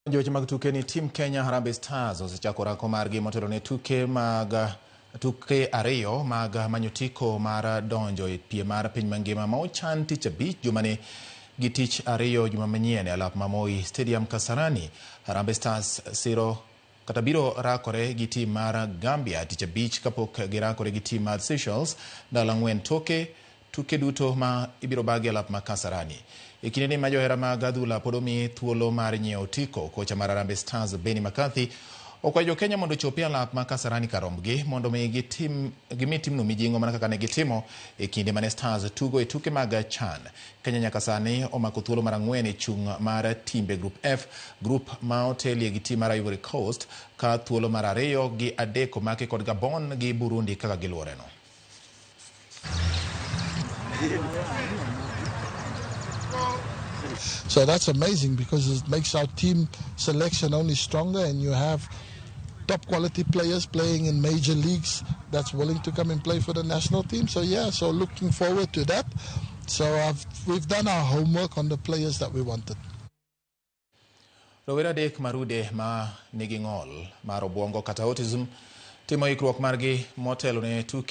Joche mag tuke ni tim Kenya Harambee Stars osechako rako margi motelo ne tuke ariyo mag manyotiko mar donjo e piem mar piny mangima ma ochan tich abich jumani gi tich ariyo juma manyien e alap Moi Stadium Kasarani. Harambee Stars biro rakore gi tim mar Gambia tich abich kapok girakore gi tim mar Seychelles ndalo ang'wen tuke duto ma ibiro bagi alap ma Kasarani. E kinde ni ma johera mag adhula pod omi thuolo mar nyiewo otiko, kocha mar Harambee Stars Benny McCarthy okwayo jo-Kenya mondo ochopi alap ma Kasarani karombgi mondo gimi timno mijing'o mana kaka ne gitimo e kinde mane Stars tugo e tuke mag CHAN. Kenya nyaka sani omako thuolo mar ang'wen e chung' mar timbe Group F, group ma otelie gi tim mar Ivory Coast, ka thuolo mar 2 gi 3 omake kod Gabon gi Burundi kaka giluoreno. So that's amazing because it makes our team selection only stronger, and you have top quality players playing in major leagues that's willing to come and play for the national team. So yeah, so looking forward to that. So we've done our homework on the players that we wanted. Rowera dek marude ma nigi ng'ol mar obwongo kata autism timo ikruok margi motelo ne tuke